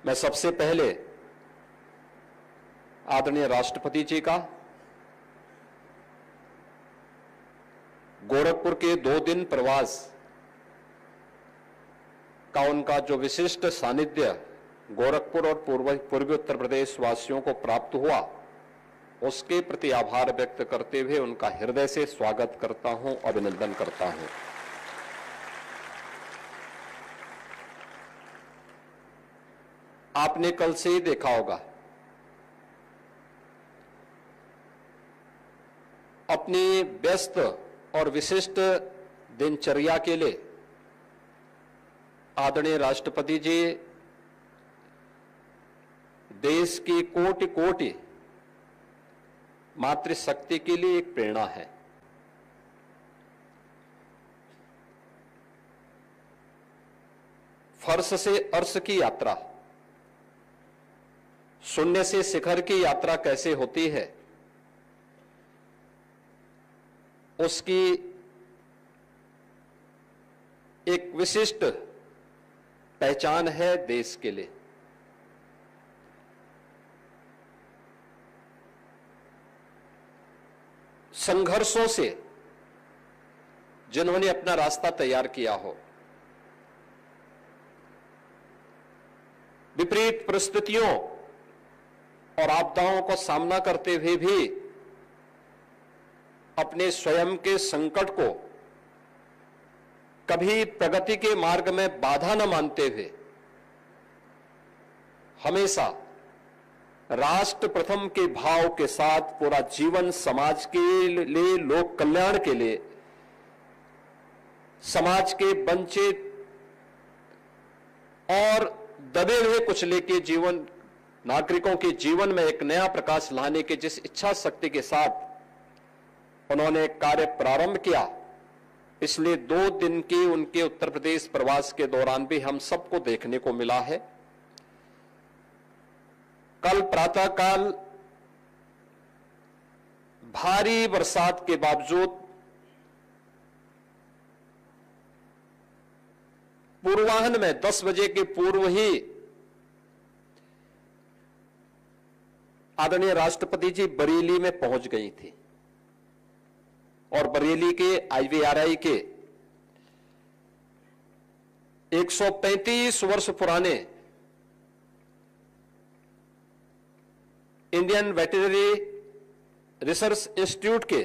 मैं सबसे पहले आदरणीय राष्ट्रपति जी का गोरखपुर के 2 दिन प्रवास का उनका जो विशिष्ट सानिध्य गोरखपुर और पूर्वी उत्तर प्रदेश वासियों को प्राप्त हुआ, उसके प्रति आभार व्यक्त करते हुए उनका हृदय से स्वागत करता हूं, अभिनंदन करता हूं। आपने कल से ही देखा होगा, अपनी व्यस्त और विशिष्ट दिनचर्या के लिए आदरणीय राष्ट्रपति जी देश की कोटि कोटि मातृशक्ति के लिए एक प्रेरणा है। फर्श से अर्श की यात्रा, शून्य से शिखर की यात्रा कैसे होती है, उसकी एक विशिष्ट पहचान है देश के लिए। संघर्षों से जिन्होंने अपना रास्ता तैयार किया हो, विपरीत परिस्थितियों और आपदाओं को सामना करते हुए भी अपने स्वयं के संकट को कभी प्रगति के मार्ग में बाधा न मानते हुए हमेशा राष्ट्र प्रथम के भाव के साथ पूरा जीवन समाज के लिए, लोक कल्याण के लिए, समाज के वंचित और दबे हुए कुचले के जीवन नागरिकों के जीवन में एक नया प्रकाश लाने के जिस इच्छा शक्ति के साथ उन्होंने कार्य प्रारंभ किया, पिछले 2 दिन के उनके उत्तर प्रदेश प्रवास के दौरान भी हम सबको देखने को मिला है। कल प्रातःकाल भारी बरसात के बावजूद पूर्वाह्न में 10 बजे के पूर्व ही आदरणीय राष्ट्रपति जी बरेली में पहुंच गई थी और बरेली के IVRI के 135 वर्ष पुराने इंडियन वेटरनरी रिसर्च इंस्टीट्यूट के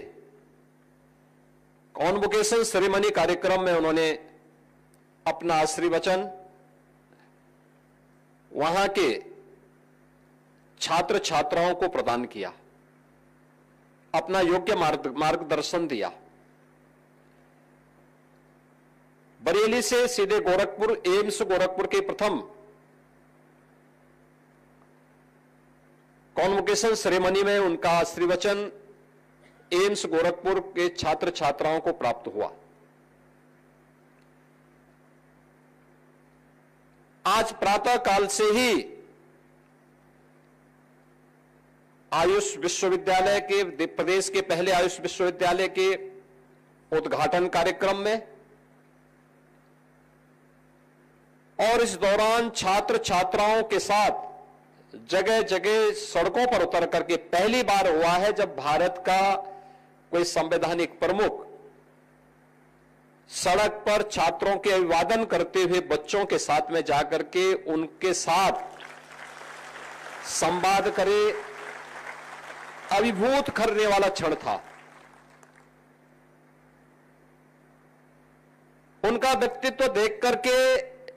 कॉन्वोकेशन सेरेमनी कार्यक्रम में उन्होंने अपना आशीर्वचन वहां के छात्र छात्राओं को प्रदान किया, अपना योग्य मार्गदर्शन दिया। बरेली से सीधे गोरखपुर, एम्स गोरखपुर के प्रथम कॉन्वोकेशन सेरेमनी में उनका आशीर्वचन एम्स गोरखपुर के छात्र छात्राओं को प्राप्त हुआ। आज प्रातः काल से ही आयुष विश्वविद्यालय के, प्रदेश के पहले आयुष विश्वविद्यालय के उद्घाटन कार्यक्रम में और इस दौरान छात्र छात्राओं के साथ जगह जगह सड़कों पर उतर करके पहली बार हुआ है जब भारत का कोई संवैधानिक प्रमुख सड़क पर छात्रों के अभिवादन करते हुए बच्चों के साथ में जाकर के उनके साथ संवाद करे। अभिभूत करने वाला क्षण था। उनका व्यक्तित्व देख करके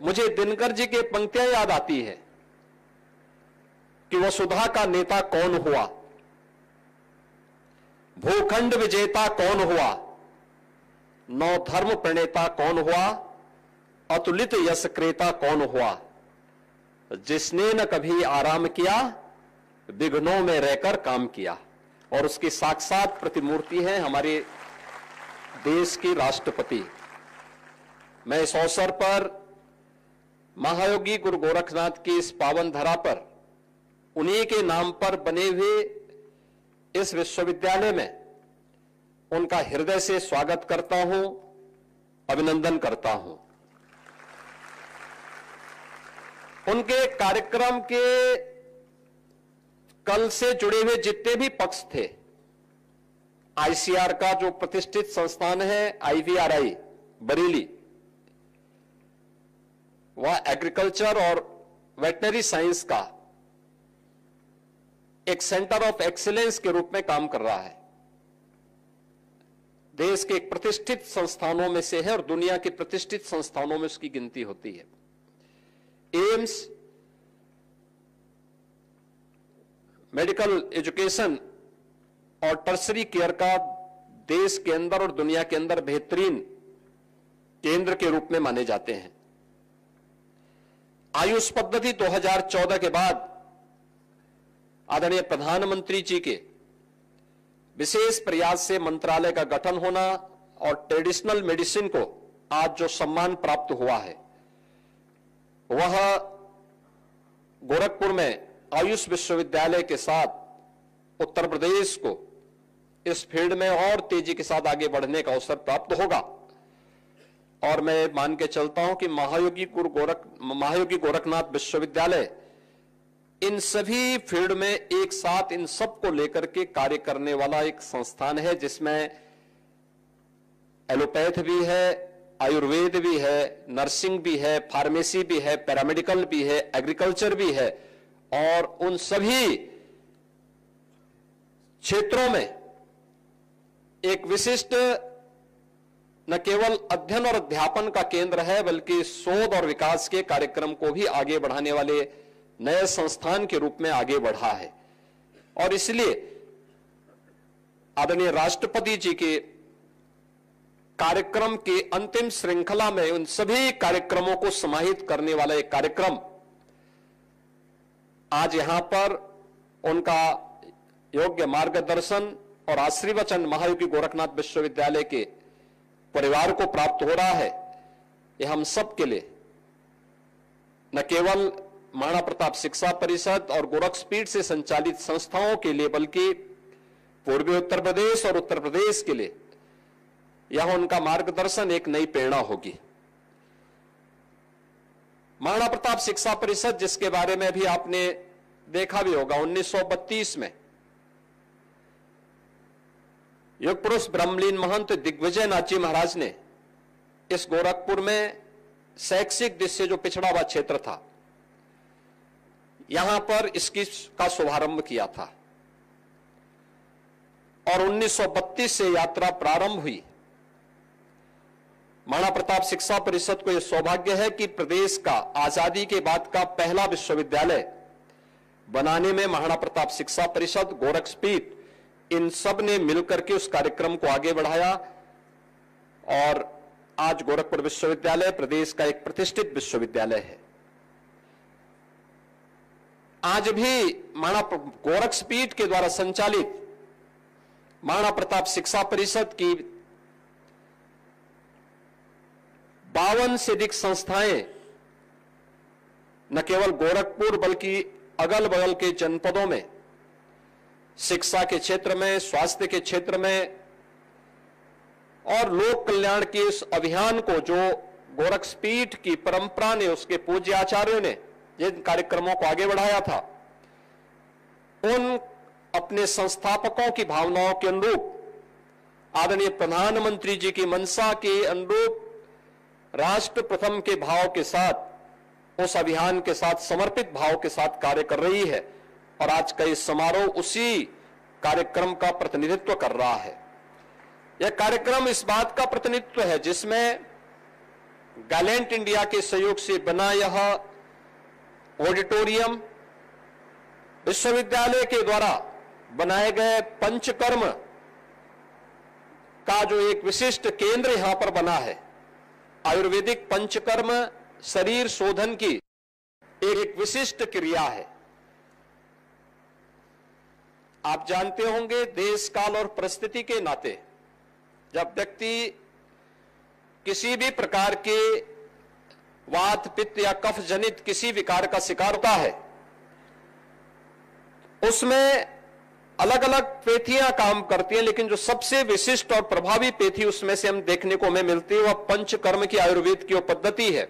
मुझे दिनकर जी की पंक्तियां याद आती है कि वसुधा का नेता कौन हुआ, भूखंड विजेता कौन हुआ, नौ धर्म प्रणेता कौन हुआ, अतुलित यश क्रेता कौन हुआ, जिसने न कभी आराम किया, विघ्नों में रहकर काम किया। और उसकी साक्षात प्रतिमूर्ति है हमारे देश की राष्ट्रपति। मैं इस अवसर पर महायोगी गुरु गोरखनाथ की इस पावन धरा पर उन्हीं के नाम पर बने हुए इस विश्वविद्यालय में उनका हृदय से स्वागत करता हूं, अभिनंदन करता हूं। उनके कार्यक्रम के कल से जुड़े हुए जितने भी पक्ष थे, आईसीआर का जो प्रतिष्ठित संस्थान है आईवीआरआई बरेली, वह एग्रीकल्चर और वेटनरी साइंस का एक सेंटर ऑफ एक्सीलेंस के रूप में काम कर रहा है। देश के एक प्रतिष्ठित संस्थानों में से है और दुनिया के प्रतिष्ठित संस्थानों में उसकी गिनती होती है। एम्स मेडिकल एजुकेशन और टर्सरी केयर का देश के अंदर और दुनिया के अंदर बेहतरीन केंद्र के रूप में माने जाते हैं। आयुष पद्धति 2014 के बाद आदरणीय प्रधानमंत्री जी के विशेष प्रयास से मंत्रालय का गठन होना और ट्रेडिशनल मेडिसिन को आज जो सम्मान प्राप्त हुआ है, वह गोरखपुर में आयुष विश्वविद्यालय के साथ उत्तर प्रदेश को इस फील्ड में और तेजी के साथ आगे बढ़ने का अवसर प्राप्त होगा। और मैं मान के चलता हूं कि महायोगी गोरखनाथ विश्वविद्यालय इन सभी फील्ड में एक साथ इन सब को लेकर के कार्य करने वाला एक संस्थान है, जिसमें एलोपैथ भी है, आयुर्वेद भी है, नर्सिंग भी है, फार्मेसी भी है, पैरामेडिकल भी है, एग्रीकल्चर भी है, और उन सभी क्षेत्रों में एक विशिष्ट न केवल अध्ययन और अध्यापन का केंद्र है, बल्कि शोध और विकास के कार्यक्रम को भी आगे बढ़ाने वाले नए संस्थान के रूप में आगे बढ़ा है। और इसलिए आदरणीय राष्ट्रपति जी के कार्यक्रम के अंतिम श्रृंखला में उन सभी कार्यक्रमों को समाहित करने वाला एक कार्यक्रम आज यहां पर उनका योग्य मार्गदर्शन और आशीर्वचन महायोगी गोरखनाथ विश्वविद्यालय के परिवार को प्राप्त हो रहा है। यह हम सब के लिए, न केवल महाराणा प्रताप शिक्षा परिषद और गोरखपीठ से संचालित संस्थाओं के लिए, बल्कि पूर्वी उत्तर प्रदेश और उत्तर प्रदेश के लिए यह उनका मार्गदर्शन एक नई प्रेरणा होगी। महाराणा प्रताप शिक्षा परिषद, जिसके बारे में भी आपने देखा भी होगा, 1932 में योग पुरुष ब्रह्मलीन महंत दिग्विजय नाथ जी महाराज ने इस गोरखपुर में शैक्षिक दृष्टि से जो पिछड़ा हुआ क्षेत्र था, यहां पर इसकी का शुभारंभ किया था। और 1932 से यात्रा प्रारंभ हुई। महाराणा प्रताप शिक्षा परिषद को यह सौभाग्य है कि प्रदेश का आजादी के बाद का पहला विश्वविद्यालय बनाने में महाराणा प्रताप शिक्षा परिषद, गोरखपीठ, इन सब ने मिलकर के उस कार्यक्रम को आगे बढ़ाया। और आज गोरखपुर विश्वविद्यालय प्रदेश का एक प्रतिष्ठित विश्वविद्यालय है। आज भी महाराणा गोरखपीठ के द्वारा संचालित महाराणा प्रताप शिक्षा परिषद की 52 से अधिक संस्थाएं न केवल गोरखपुर बल्कि अगल बगल के जनपदों में शिक्षा के क्षेत्र में, स्वास्थ्य के क्षेत्र में और लोक कल्याण के इस अभियान को जो गोरखपीठ की परंपरा ने, उसके पूज्य आचार्यों ने जिन कार्यक्रमों को आगे बढ़ाया था, उन अपने संस्थापकों की भावनाओं के अनुरूप, आदरणीय प्रधानमंत्री जी की मंशा के अनुरूप, राष्ट्र प्रथम के भाव के साथ, उस अभियान के साथ समर्पित भाव के साथ कार्य कर रही है। और आज का इस समारोह उसी कार्यक्रम का प्रतिनिधित्व कर रहा है। यह कार्यक्रम इस बात का प्रतिनिधित्व है जिसमें गैलेंट इंडिया के सहयोग से बना यह ऑडिटोरियम, विश्वविद्यालय के द्वारा बनाए गए पंचकर्म का जो एक विशिष्ट केंद्र यहां पर बना है, आयुर्वेदिक पंचकर्म शरीर शोधन की एक विशिष्ट क्रिया है। आप जानते होंगे, देश काल और परिस्थिति के नाते जब व्यक्ति किसी भी प्रकार के वात, पित्त या कफ जनित किसी विकार का शिकार होता है, उसमें अलग अलग पेथियां काम करती हैं, लेकिन जो सबसे विशिष्ट और प्रभावी पेथी उसमें से हम देखने को हमें मिलती है, वह पंचकर्म की आयुर्वेद की वो पद्धति है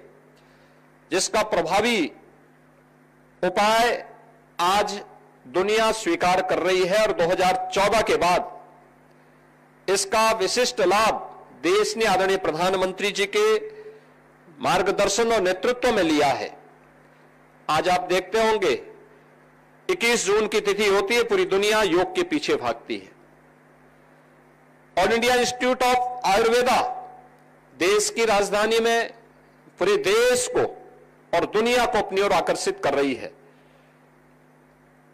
जिसका प्रभावी उपाय आज दुनिया स्वीकार कर रही है और 2014 के बाद इसका विशिष्ट लाभ देश ने आदरणीय प्रधानमंत्री जी के मार्गदर्शन और नेतृत्व में लिया है। आज आप देखते होंगे 21 जून की तिथि होती है, पूरी दुनिया योग के पीछे भागती है। All India institute of Ayurveda देश की राजधानी में पूरे देश को और दुनिया को अपनी ओर आकर्षित कर रही है।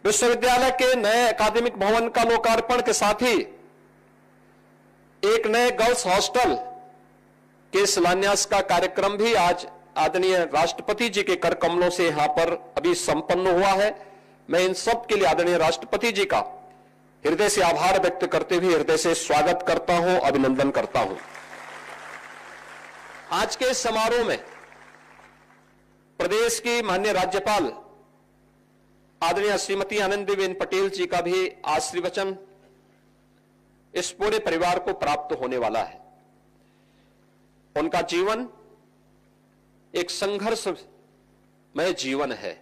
विश्वविद्यालय के नए अकादमिक भवन का लोकार्पण के साथ ही एक नए गर्ल्स हॉस्टल के शिलान्यास का कार्यक्रम भी आज आदरणीय राष्ट्रपति जी के कर कमलों से यहां पर अभी संपन्न हुआ है। मैं इन सब के लिए आदरणीय राष्ट्रपति जी का हृदय से आभार व्यक्त करते हुए हृदय से स्वागत करता हूं, अभिनंदन करता हूं। आज के समारोह में प्रदेश की माननीय राज्यपाल आदरणीय श्रीमती आनंदीबेन पटेल जी का भी आशीर्वचन इस पूरे परिवार को प्राप्त होने वाला है। उनका जीवन एक संघर्षमय जीवन है।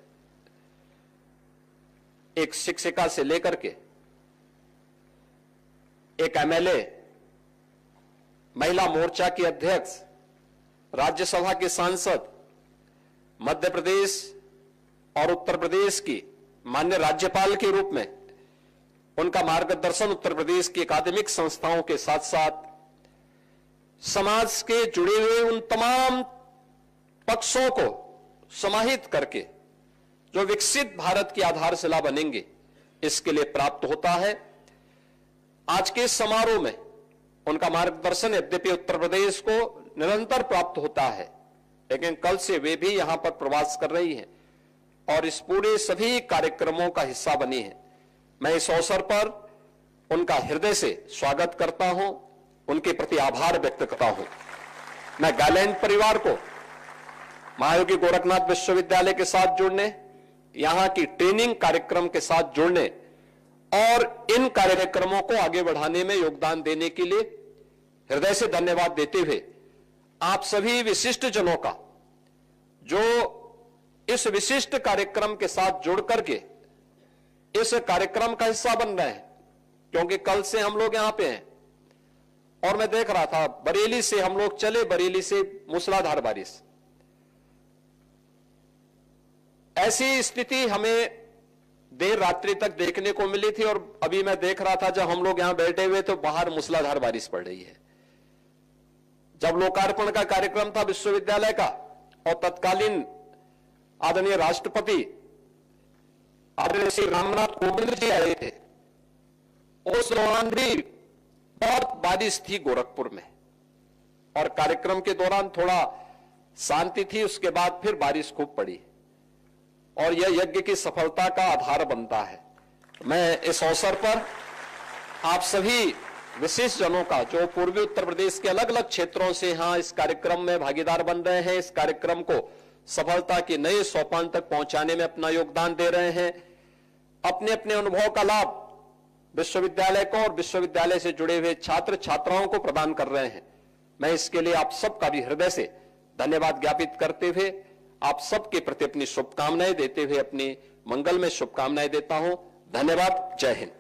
एक शिक्षिका से लेकर के एक एमएलए, महिला मोर्चा की अध्यक्ष, राज्यसभा के सांसद, मध्य प्रदेश और उत्तर प्रदेश की माननीय राज्यपाल के रूप में उनका मार्गदर्शन उत्तर प्रदेश की अकादमिक संस्थाओं के साथ साथ समाज के जुड़े हुए उन तमाम पक्षों को समाहित करके जो विकसित भारत की आधारशिला बनेंगे, इसके लिए प्राप्त होता है। आज के समारोह में उनका मार्गदर्शन यद्यपि उत्तर प्रदेश को निरंतर प्राप्त होता है, लेकिन कल से वे भी यहां पर प्रवास कर रही हैं और इस पूरे सभी कार्यक्रमों का हिस्सा बनी है। मैं इस अवसर पर उनका हृदय से स्वागत करता हूं, उनके प्रति आभार व्यक्त करता हूं। मैं गायलैंड परिवार को महायोगी गोरखनाथ विश्वविद्यालय के साथ जुड़ने, यहां की ट्रेनिंग कार्यक्रम के साथ जुड़ने और इन कार्यक्रमों को आगे बढ़ाने में योगदान देने के लिए हृदय से धन्यवाद देते हुए आप सभी विशिष्ट जनों का जो इस विशिष्ट कार्यक्रम के साथ जुड़ करके इस कार्यक्रम का हिस्सा बन रहे हैं, क्योंकि कल से हम लोग यहां पे हैं और मैं देख रहा था बरेली से हम लोग चले, बरेली से मूसलाधार बारिश। ऐसी स्थिति हमें देर रात्रि तक देखने को मिली थी और अभी मैं देख रहा था जब हम लोग यहां बैठे हुए तो बाहर मूसलाधार बारिश पड़ रही है। जब लोकार्पण का कार्यक्रम था विश्वविद्यालय का और तत्कालीन आदरणीय राष्ट्रपति आदरणीय श्री रामनाथ कोविंद जी आए थे, उस दौरान भी बहुत बारिश थी गोरखपुर में और कार्यक्रम के दौरान थोड़ा शांति थी, उसके बाद फिर बारिश खूब पड़ी और यह यज्ञ की सफलता का आधार बनता है। मैं इस अवसर पर आप सभी विशिष्ट जनों का जो पूर्वी उत्तर प्रदेश के अलग अलग क्षेत्रों से यहां इस कार्यक्रम में भागीदार बन रहे हैं, इस कार्यक्रम को सफलता के नए सोपान तक पहुंचाने में अपना योगदान दे रहे हैं, अपने अपने अनुभव का लाभ विश्वविद्यालय को और विश्वविद्यालय से जुड़े हुए छात्र छात्राओं को प्रदान कर रहे हैं। मैं इसके लिए आप सबका भी हृदय से धन्यवाद ज्ञापित करते हुए आप सबके प्रति अपनी शुभकामनाएं देते हुए अपनी मंगल में शुभकामनाएं देता हूं। धन्यवाद। जय हिंद।